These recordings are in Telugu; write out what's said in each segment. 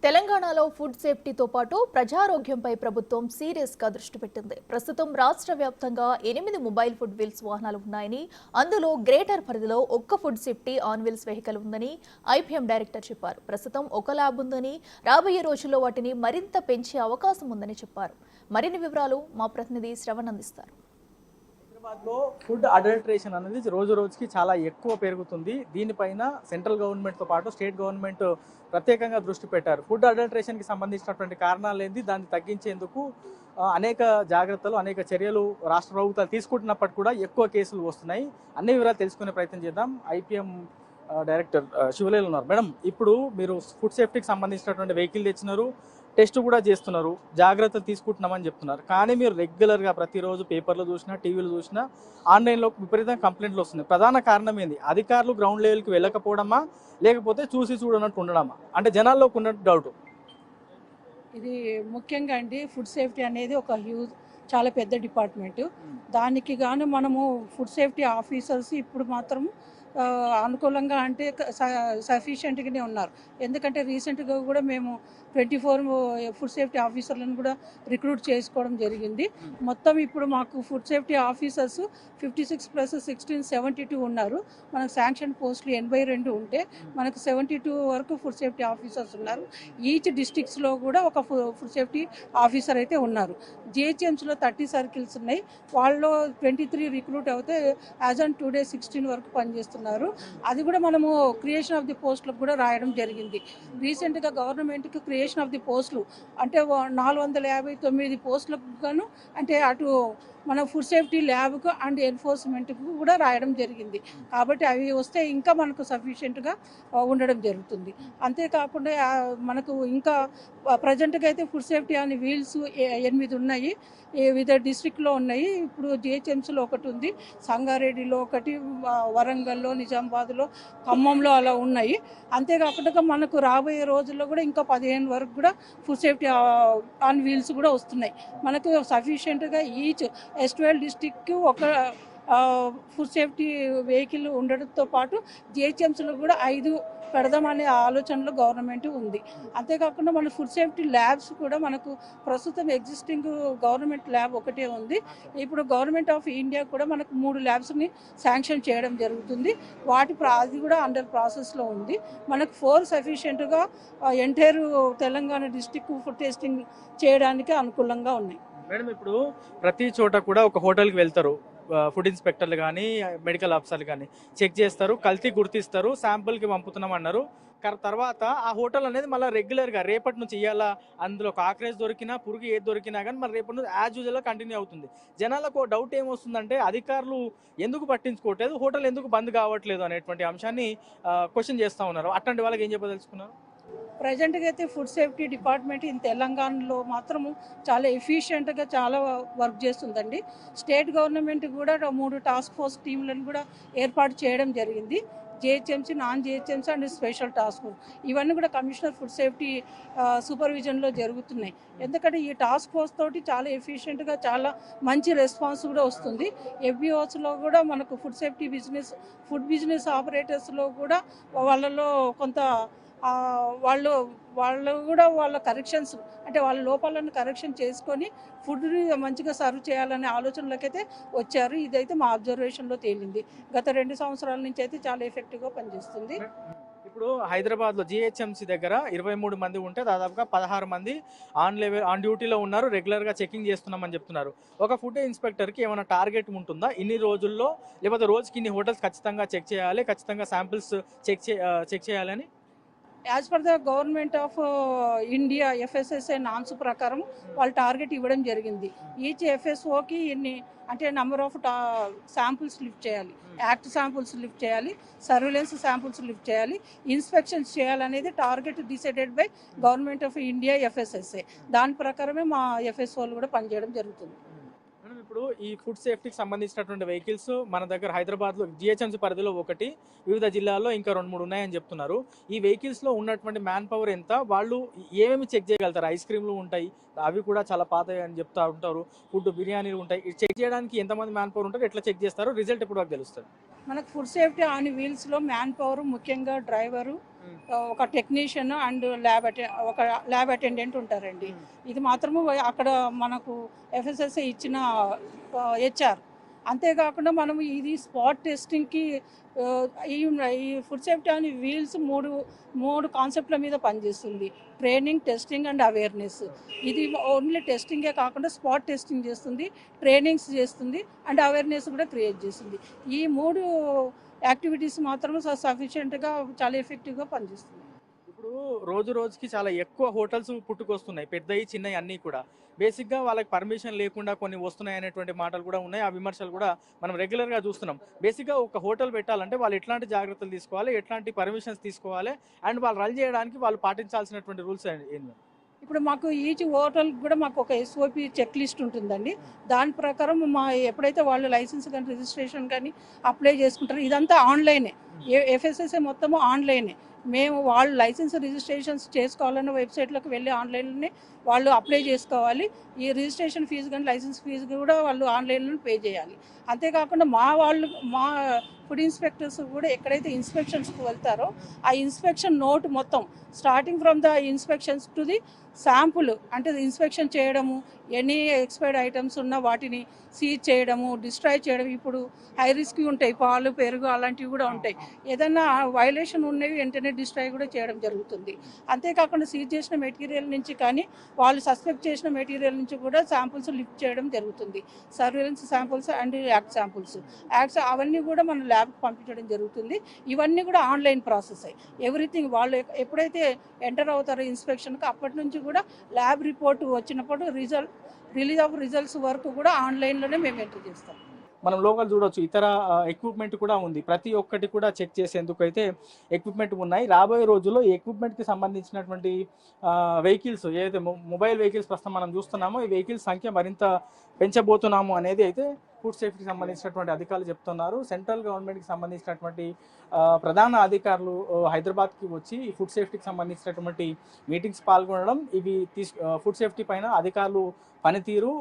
తెలంగాణలో ఫుడ్ సేఫ్టీతో పాటు ప్రజారోగ్యంపై ప్రభుత్వం సీరియస్గా దృష్టి పెట్టింది. ప్రస్తుతం రాష్ట్ర వ్యాప్తంగా 8 మొబైల్ ఫుడ్ వీల్స్ వాహనాలు ఉన్నాయని, అందులో గ్రేటర్ పరిధిలో ఒక్క food safety on wheels vehicle ఉందని ఐపీఎం డైరెక్టర్ చెప్పారు. ప్రస్తుతం ఒక ల్యాబ్ ఉందని, రాబోయే రోజుల్లో వాటిని మరింత పెంచే అవకాశం ఉందని చెప్పారు. మరిన్ని వివరాలు మా ప్రతినిధి శ్రవణ్ అందిస్తారు. హైదరాబాద్లో ఫుడ్ అడల్టరేషన్ అనేది రోజు రోజుకి చాలా ఎక్కువ పెరుగుతుంది. దీనిపైన సెంట్రల్ గవర్నమెంట్తో పాటు స్టేట్ గవర్నమెంట్ ప్రత్యేకంగా దృష్టి పెట్టారు. ఫుడ్ అడల్టరేషన్కి సంబంధించినటువంటి కారణాలు ఏంటి, దాన్ని తగ్గించేందుకు అనేక జాగ్రత్తలు, అనేక చర్యలు రాష్ట్ర ప్రభుత్వాలు తీసుకుంటున్నప్పటికీ కూడా ఎక్కువ కేసులు వస్తున్నాయి. అన్ని వివరాలు తెలుసుకునే ప్రయత్నం చేద్దాం. ఐపీఎం డైరెక్టర్ శివలేలు ఉన్నారు. మేడం, ఇప్పుడు మీరు ఫుడ్ సేఫ్టీకి సంబంధించినటువంటి వెహికల్ తెచ్చినారు, టెస్ట్ కూడా చేస్తున్నారు, జాగ్రత్తలు తీసుకుంటున్నామని చెప్తున్నారు. కానీ మీరు రెగ్యులర్గా ప్రతిరోజు పేపర్లు చూసినా, టీవీలు చూసినా, ఆన్లైన్లో విపరీతంగా కంప్లైంట్లు వస్తున్నాయి. ప్రధాన కారణం ఏంది? అధికారులు గ్రౌండ్ లెవెల్కి వెళ్ళకపోవడమా, లేకపోతే చూసి చూడనట్టు ఉండడమా? అంటే జనాల్లోకి ఉన్నట్టు డౌట్. ఇది ముఖ్యంగా అండి, ఫుడ్ సేఫ్టీ అనేది ఒక చాలా పెద్ద డిపార్ట్మెంట్. దానికి గాను మనము ఫుడ్ సేఫ్టీ ఆఫీసర్స్ ఇప్పుడు మాత్రం అనుకూలంగా అంటే సఫిషియెంట్గానే ఉన్నారు. ఎందుకంటే రీసెంట్గా కూడా మేము 24 ఫుడ్ సేఫ్టీ ఆఫీసర్లను కూడా రిక్రూట్ చేసుకోవడం జరిగింది. మొత్తం ఇప్పుడు మాకు ఫుడ్ సేఫ్టీ ఆఫీసర్స్ 56 + 16 72 ఉన్నారు. మనకు శాంక్షన్ పోస్టులు 82 ఉంటే మనకు 72 వరకు ఫుడ్ సేఫ్టీ ఆఫీసర్స్ ఉన్నారు. ఈచ్ డిస్ట్రిక్ట్స్లో కూడా ఒక ఫుడ్ సేఫ్టీ ఆఫీసర్ అయితే ఉన్నారు. జిహెచ్ఎంసీలో 30 సర్కిల్స్ ఉన్నాయి. వాళ్ళు 23 రిక్రూట్ అవుతే యాజ్ ఆన్ టుడే 16 వరకు పనిచేస్తున్నారు. అది కూడా మనము క్రియేషన్ ఆఫ్ ది పోస్టులకు కూడా రాయడం జరిగింది. రీసెంట్గా గవర్నమెంట్కి క్రియేషన్ ఆఫ్ ది పోస్టులు అంటే 459 పోస్టులకు గాను అంటే అటు మన ఫుడ్ సేఫ్టీ ల్యాబ్కు అండ్ ఎన్ఫోర్స్మెంట్కు కూడా రాయడం జరిగింది. కాబట్టి అవి వస్తే ఇంకా మనకు సఫిషియెంట్గా ఉండడం జరుగుతుంది. అంతేకాకుండా మనకు ఇంకా ప్రజెంట్గా అయితే ఫుడ్ సేఫ్టీ అని వీల్స్ 8 ఉన్నాయి. వివిధ డిస్ట్రిక్ట్లో ఉన్నాయి. ఇప్పుడు జిహెచ్ఎంసీలో ఒకటి ఉంది, సంగారెడ్డిలో ఒకటి, వరంగల్లో, నిజామాబాద్లో, ఖమ్మంలో అలా ఉన్నాయి. అంతేకాకుండా మనకు రాబోయే రోజుల్లో కూడా ఇంకా 15 వరకు కూడా ఫుడ్ సేఫ్టీ ఆన్ వీల్స్ కూడా వస్తున్నాయి. మనకు సఫిషియెంట్గా ఈచ్ S12 డిస్ట్రిక్ట్కి ఒక ఫుడ్ సేఫ్టీ వెహికల్ ఉండడంతో పాటు జిహెచ్ఎంసీలో కూడా 5 పెడదామనే ఆలోచనలో గవర్నమెంట్ ఉంది. అంతేకాకుండా మన ఫుడ్ సేఫ్టీ ల్యాబ్స్ కూడా మనకు ప్రస్తుతం ఎగ్జిస్టింగ్ గవర్నమెంట్ ల్యాబ్ ఒకటే ఉంది. ఇప్పుడు గవర్నమెంట్ ఆఫ్ ఇండియా కూడా మనకు 3 ల్యాబ్స్ని శాంక్షన్ చేయడం జరుగుతుంది. అది కూడా అండర్ ప్రాసెస్లో ఉంది. మనకు 4 సఫిషియెంట్గా entire Telangana district food testing చేయడానికి అనుకూలంగా ఉన్నాయి. మేడం, ఇప్పుడు ప్రతి చోట కూడా ఒక హోటల్కి వెళ్తారు, ఫుడ్ ఇన్స్పెక్టర్లు కానీ మెడికల్ ఆఫీసర్లు కానీ చెక్ చేస్తారు, కల్తీ గుర్తిస్తారు, శాంపుల్కి పంపుతున్నాం అన్నారు. తర్వాత ఆ హోటల్ అనేది మళ్ళీ రెగ్యులర్గా రేపటి నుంచి ఇవ్వాలా, అందులో కాక్రేజ్ దొరికినా, పురుగు ఏది దొరికినా కానీ మళ్ళీ రేపటి నుంచి యాజ్ యూజువల్గా కంటిన్యూ అవుతుంది. జనాలకు డౌట్ ఏమొస్తుందంటే అధికారులు ఎందుకు పట్టించుకోవట్లేదు, హోటల్ ఎందుకు బంద్ కావట్లేదు అనేటువంటి అంశాన్ని క్వశ్చన్ చేస్తూ ఉన్నారు. అట్లాంటి వాళ్ళకి ఏం చెప్పదలుచుకున్నారు? ప్రజెంట్గా అయితే ఫుడ్ సేఫ్టీ డిపార్ట్మెంట్ ఇన్ తెలంగాణలో మాత్రము చాలా ఎఫిషియెంట్గా చాలా వర్క్ చేస్తుందండి. స్టేట్ గవర్నమెంట్ కూడా 3 టాస్క్ ఫోర్స్ టీంలను కూడా ఏర్పాటు చేయడం జరిగింది. GHMC, non GHMC and special task force ఇవన్నీ కూడా కమిషనర్ ఫుడ్ సేఫ్టీ సూపర్విజన్లో జరుగుతున్నాయి. ఎందుకంటే ఈ టాస్క్ ఫోర్స్ తోటి చాలా ఎఫిషియెంట్గా చాలా మంచి రెస్పాన్స్ కూడా వస్తుంది. FBOస్లో కూడా మనకు ఫుడ్ సేఫ్టీ ఫుడ్ బిజినెస్ ఆపరేటర్స్లో కూడా వాళ్ళలో కొంత వాళ్ళు కూడా వాళ్ళ కరెక్షన్స్ అంటే వాళ్ళ లోపాలను కరెక్షన్ చేసుకొని ఫుడ్ని మంచిగా సర్వ్ చేయాలనే ఆలోచనలకైతే వచ్చారు. ఇదైతే మా అబ్జర్వేషన్లో తేలింది. గత 2 సంవత్సరాల నుంచి అయితే చాలా ఎఫెక్టివ్గా పనిచేస్తుంది. ఇప్పుడు హైదరాబాద్లో జిహెచ్ఎంసీ దగ్గర 23 మంది ఉంటే దాదాపుగా 16 మంది ఆన్ డ్యూటీలో ఉన్నారు, రెగ్యులర్గా చెకింగ్ చేస్తున్నామని చెప్తున్నారు. ఒక ఫుడ్ ఇన్స్పెక్టర్కి ఏమైనా టార్గెట్ ఉంటుందా? ఇన్ని రోజుల్లో లేకపోతే రోజుకి ఇన్ని హోటల్స్ ఖచ్చితంగా చెక్ చేయాలి, ఖచ్చితంగా శాంపిల్స్ చెక్ చేయాలని as per the government of India FSSA norms ప్రకారం వాళ్ళు టార్గెట్ ఇవ్వడం జరిగింది. ఈచ్ FSOకి ఇన్ని అంటే నెంబర్ ఆఫ్ శాంపుల్స్ లిఫ్ట్ చేయాలి, యాక్ట్ శాంపుల్స్ లిఫ్ట్ చేయాలి, సర్వేలెన్స్ శాంపుల్స్ లిఫ్ట్ చేయాలి, ఇన్స్పెక్షన్స్ చేయాలనేది target decided by government of India FSSA. దాని ప్రకారమే మా FSOలు కూడా పనిచేయడం జరుగుతుంది. ఇప్పుడు ఈ ఫుడ్ సేఫ్టీకి సంబంధించినటువంటి వెహికల్స్ మన దగ్గర హైదరాబాద్లో జిహెచ్ఎంసీ పరిధిలో ఒకటి, వివిధ జిల్లాల్లో ఇంకా 2-3 ఉన్నాయని చెప్తున్నారు. ఈ వెహికల్స్లో ఉన్నటువంటి మ్యాన్ పవర్ ఎంత, వాళ్ళు ఏమేమి చెక్ చేయగలుగుతారు? ఐస్ క్రీమ్లు ఉంటాయి, అవి కూడా చాలా పాతవి అని చెప్తూ ఉంటారు, ఫుడ్ బిర్యానీలు ఉంటాయి. చెక్ చేయడానికి ఎంతమంది మ్యాన్ పవర్ ఉంటారు, ఎట్లా చెక్ చేస్తారు, రిజల్ట్ ఎప్పుడు వరకు తెలుస్తుంది? మనకు ఫుడ్ సేఫ్టీ ఆన్ వీల్స్లో మ్యాన్ పవర్, ముఖ్యంగా డ్రైవరు, ఒక టెక్నీషియన్ అండ్ ఒక ల్యాబ్ అటెండెంట్ ఉంటారండి. ఇది మాత్రము అక్కడ మనకు ఎఫ్ఎస్ఎస్ఐ ఇచ్చిన హెచ్ఆర్. అంతేకాకుండా మనం ఇది స్పాట్ టెస్టింగ్కి ఈ ఫుడ్ సేఫ్టీ ఆన్ వీల్స్ మూడు కాన్సెప్ట్ల మీద పనిచేస్తుంది: ట్రైనింగ్, టెస్టింగ్ అండ్ అవేర్నెస్. ఇది ఓన్లీ టెస్టింగే కాకుండా స్పాట్ టెస్టింగ్ చేస్తుంది, ట్రైనింగ్స్ చేస్తుంది అండ్ అవేర్నెస్ కూడా క్రియేట్ చేస్తుంది. ఈ మూడు యాక్టివిటీస్ మాత్రం సఫిషియెంట్గా చాలా ఎఫెక్టివ్గా పనిచేస్తుంది. ఇప్పుడు రోజు రోజుకి చాలా ఎక్కువ హోటల్స్ పుట్టుకొస్తున్నాయి, పెద్దవి చిన్నవి అన్నీ కూడా. బేసిక్గా వాళ్ళకి పర్మిషన్ లేకుండా కొన్ని వస్తున్నాయి అనేటువంటి మాటలు కూడా ఉన్నాయి. ఆ విమర్శలు కూడా మనం రెగ్యులర్గా చూస్తున్నాం. బేసిక్గా ఒక హోటల్ పెట్టాలంటే వాళ్ళు ఎట్లాంటి జాగ్రత్తలు తీసుకోవాలి, ఎట్లాంటి పర్మిషన్స్ తీసుకోవాలి, అండ్ వాళ్ళు రన్ చేయడానికి వాళ్ళు పాటించాల్సినటువంటి రూల్స్ ఏంటి? ఇప్పుడు మాకు ఈచ్ హోటల్ కూడా మాకు ఒక ఎస్ఓపి చెక్ లిస్ట్ ఉంటుందండి. దాని ప్రకారం ఎప్పుడైతే వాళ్ళు లైసెన్స్ కానీ రిజిస్ట్రేషన్ కానీ అప్లై చేసుకుంటారో ఇదంతా ఆన్లైనే. ఎఫ్ఎస్ఎస్ఐ మొత్తము ఆన్లైనే. మేము వాళ్ళు లైసెన్స్ రిజిస్ట్రేషన్స్ చేసుకోవాలన్న వెబ్సైట్లోకి వెళ్ళి ఆన్లైన్లోనే వాళ్ళు అప్లై చేసుకోవాలి. ఈ రిజిస్ట్రేషన్ ఫీజు కానీ లైసెన్స్ ఫీజు కూడా వాళ్ళు ఆన్లైన్లో పే చేయాలి. అంతేకాకుండా మా ఫుడ్ ఇన్స్పెక్టర్స్ కూడా ఎక్కడైతే ఇన్స్పెక్షన్స్కి వెళ్తారో ఆ ఇన్స్పెక్షన్ నోట్ మొత్తం starting from the inspections to the sample, అంటే ఇన్స్పెక్షన్ చేయడము, ఎనీ ఎక్స్పైర్డ్ ఐటమ్స్ ఉన్న వాటిని సీజ్ చేయడము, డిస్ట్రాయ్ చేయడం. ఇప్పుడు హై రిస్క్ ఉంటాయి, పాలు, పెరుగు అలాంటివి కూడా ఉంటాయి. ఏదన్నా వైలేషన్ ఉన్నవి వెంటనే డిస్ట్రాయ్ కూడా చేయడం జరుగుతుంది. అంతేకాకుండా సీజ్ చేసిన మెటీరియల్ నుంచి కానీ వాళ్ళు సస్పెక్ట్ చేసిన మెటీరియల్ నుంచి కూడా శాంపుల్స్ లిఫ్ట్ చేయడం జరుగుతుంది. Surveillance samples and act samples అవన్నీ కూడా మన ల్యాబ్కి పంపించడం జరుగుతుంది. ఇవన్నీ కూడా ఆన్లైన్ ప్రాసెస్. ఎవ్రీథింగ్ వాళ్ళు ఎప్పుడైతే ఎంటర్ అవుతారో ఇన్స్పెక్షన్కి అప్పటి నుంచి కూడా ల్యాబ్ రిపోర్ట్ వచ్చినప్పుడు రిలీజ్ ఆఫ్ రిజల్ట్స్ వరకు కూడా ఆన్లైన్లోనే మేము ఎంటర్ చేస్తాం. మనం లోకల్ చూడవచ్చు, ఇతర ఎక్విప్మెంట్ కూడా ఉంది. ప్రతి ఒక్కటి కూడా చెక్ చేసేందుకు అయితే ఎక్విప్మెంట్ ఉన్నాయి. రాబోయే రోజుల్లో ఈ ఎక్విప్మెంట్కి సంబంధించినటువంటి వెహికల్స్, ఏదైతే మొబైల్ వెహికల్స్ ప్రస్తుతం మనం చూస్తున్నామో, ఈ వెహికల్స్ సంఖ్య మరింత పెంచబోతున్నాము అనేది అయితే ఫుడ్ సేఫ్టీకి సంబంధించినటువంటి అధికారులు చెప్తున్నారు. సెంట్రల్ గవర్నమెంట్కి సంబంధించినటువంటి ప్రధాన అధికారులు హైదరాబాద్కి వచ్చి ఈ ఫుడ్ సేఫ్టీకి సంబంధించినటువంటి మీటింగ్స్ పాల్గొనడం, ఇవి ఫుడ్ సేఫ్టీ పైన అధికారులు పనితీరు,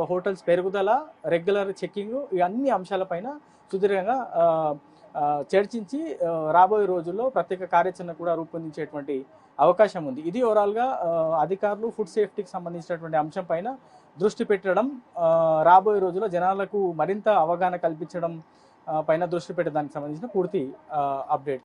హోటల్స్ పెరుగుదల, రెగ్యులర్ చెక్కింగ్, ఈ అన్ని అంశాలపైన సుదీర్ఘంగా చర్చించి రాబోయే రోజుల్లో ప్రత్యేక కార్యాచరణ కూడా రూపొందించేటువంటి అవకాశం ఉంది. ఇది ఓవరాల్గా అధికారులు ఫుడ్ సేఫ్టీకి సంబంధించినటువంటి అంశం పైన దృష్టి పెట్టడం, రాబోయే రోజుల్లో జనాలకు మరింత అవగాహన కల్పించడం పైన దృష్టి పెట్టడానికి సంబంధించిన పూర్తి అప్డేట్.